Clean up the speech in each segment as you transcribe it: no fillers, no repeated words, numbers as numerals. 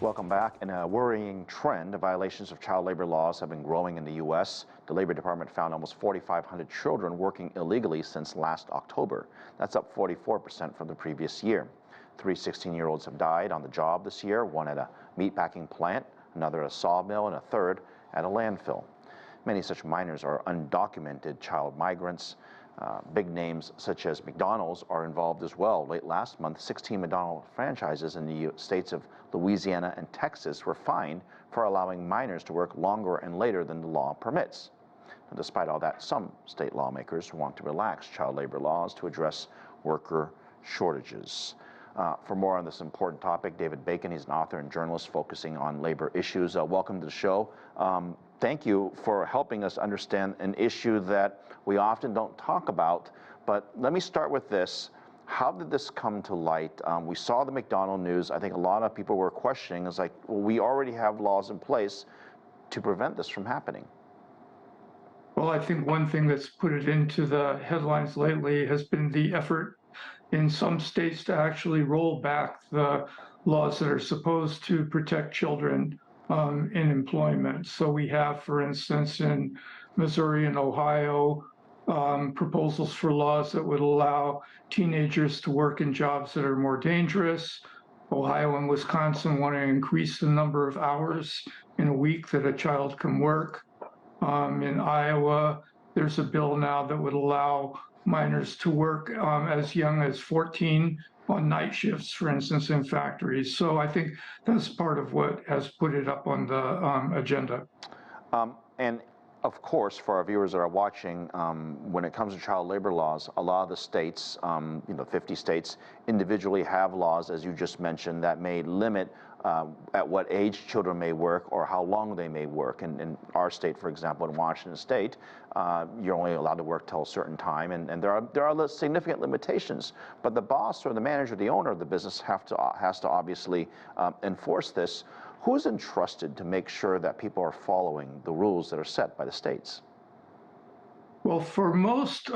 Welcome back. In a worrying trend, violations of child labor laws have been growing in the U.S. The Labor Department found almost 4,500 children working illegally since last October. That's up 44% from the previous year. 3 16-year-olds have died on the job this year, one at a meatpacking plant, another at a sawmill, and a third at a landfill. Many such minors are undocumented child migrants. Big names such as McDonald's are involved as well. Late last month, 16 McDonald's franchises in the states of Louisiana and Texas were fined for allowing minors to work longer and later than the law permits. And despite all that, some state lawmakers want to relax child labor laws to address worker shortages. For more on this important topic, David Bacon, he's an author and journalist focusing on labor issues. Welcome to the show. Thank you for helping us understand an issue that we often don't talk about. But let me start with this. How did this come to light? We saw the McDonald news. I think a lot of people were questioning. It's like, well, we already have laws in place to prevent this from happening. Well, I think one thing that's put it into the headlines lately has been the effort in some states to actually roll back the laws that are supposed to protect children in employment. So we have, for instance, in Missouri and Ohio, proposals for laws that would allow teenagers to work in jobs that are more dangerous. Ohio and Wisconsin want to increase the number of hours in a week that a child can work. In Iowa, there's a bill now that would allow minors to work as young as 14 on night shifts, for instance, in factories. So I think that's part of what has put it up on the agenda. And of course, for our viewers that are watching, when it comes to child labor laws, a lot of the states, 50 states, individually have laws, as you just mentioned, that may limit at what age children may work or how long they may work. And in our state, for example, in Washington State, you're only allowed to work till a certain time, and there are significant limitations. But the boss or the manager, the owner of the business, has to obviously enforce this. Who's entrusted to make sure that people are following the rules that are set by the states? Well, for most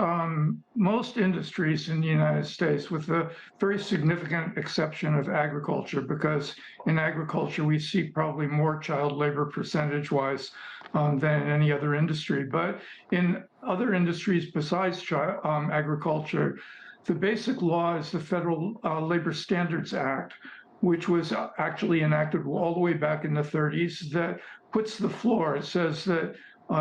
industries in the United States, with the very significant exception of agriculture, because in agriculture we see probably more child labor percentage-wise than in any other industry. But in other industries besides agriculture, the basic law is the Federal Labor Standards Act, which was actually enacted all the way back in the 30s, that puts the floor. It says that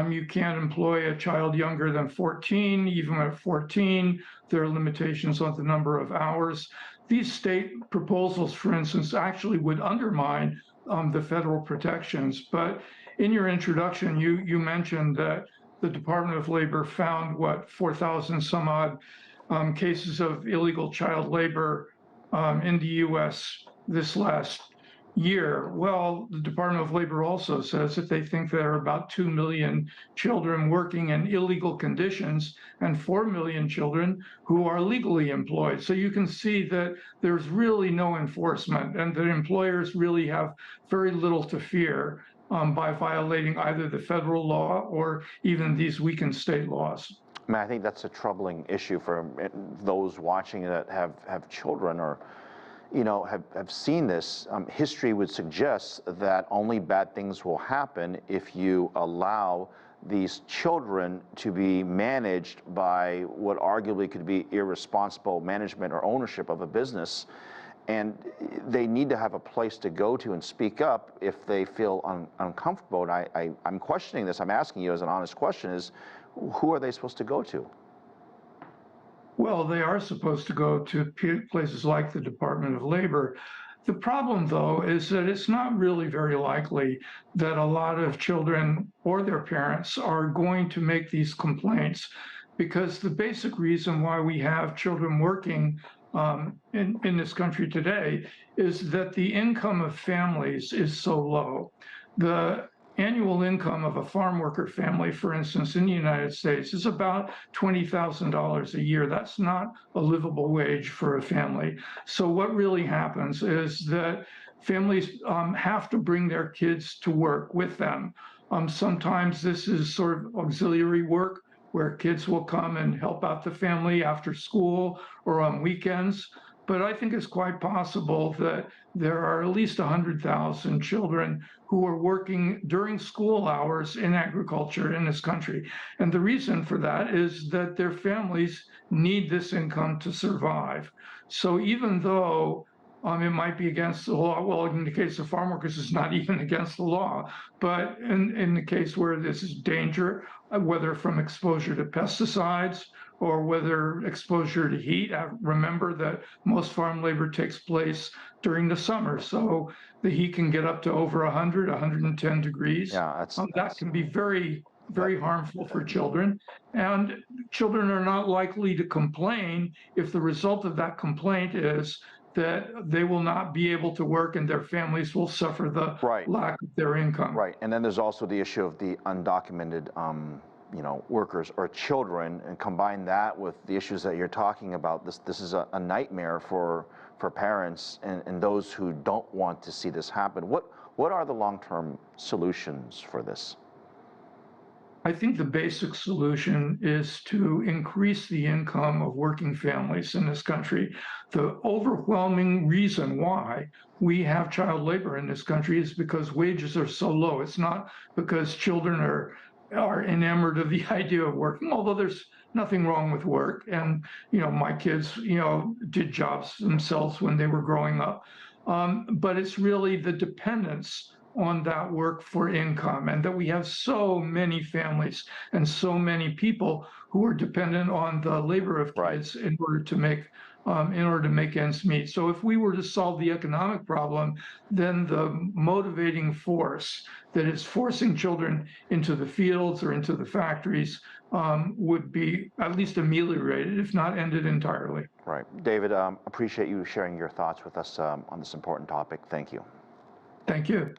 you can't employ a child younger than 14. Even at 14, there are limitations on the number of hours. These state proposals, for instance, actually would undermine the federal protections. But in your introduction, you mentioned that the Department of Labor found, 4,000 some odd cases of illegal child labor in the U.S. this last year. Well, the Department of Labor also says that they think there are about 2 million children working in illegal conditions and 4 million children who are legally employed. So you can see that there's really no enforcement, and that employers really have very little to fear by violating either the federal law or even these weakened state laws. I mean, I think that's a troubling issue for those watching that have children or have seen this. History would suggest that only bad things will happen if you allow these children to be managed by what arguably could be irresponsible management or ownership of a business. And they need to have a place to go to and speak up if they feel uncomfortable. And I'm questioning this. I'm asking you as an honest question, is who are they supposed to go to? Well, they are supposed to go to places like the Department of Labor. The problem, though, is that it's not really very likely that a lot of children or their parents are going to make these complaints, because the basic reason why we have children working in this country today is that the income of families is so low. The annual income of a farm worker family, for instance, in the United States is about $20,000 a year. That's not a livable wage for a family. So what really happens is that families have to bring their kids to work with them. Sometimes this is sort of auxiliary work where kids will come and help out the family after school or on weekends. but I think it's quite possible that there are at least 100,000 children who are working during school hours in agriculture in this country. And the reason for that is that their families need this income to survive. So even though it might be against the law, well, in the case of farm workers, it's not even against the law, but in the case where this is danger, whether from exposure to pesticides or whether exposure to heat. Remember that most farm labor takes place during the summer, so the heat can get up to over 100, 110 degrees. Yeah, That can be very, that, very harmful for children. And children are not likely to complain if the result of that complaint is that they will not be able to work and their families will suffer the right. lack of their income. Right, and then there's also the issue of the undocumented, workers or children, and combine that with the issues that you're talking about. This is a nightmare for parents and those who don't want to see this happen. What are the long-term solutions for this? I think the basic solution is to increase the income of working families in this country. The overwhelming reason why we have child labor in this country is because wages are so low. It's not because children are enamored of the idea of working, although there's nothing wrong with work. And, my kids, did jobs themselves when they were growing up. But it's really the dependence on that work for income, and that we have so many families and so many people who are dependent on the labor of kids in order to make ends meet. So if we were to solve the economic problem, then the motivating force that is forcing children into the fields or into the factories would be at least ameliorated, if not ended entirely. Right. David, appreciate you sharing your thoughts with us on this important topic. Thank you. Thank you.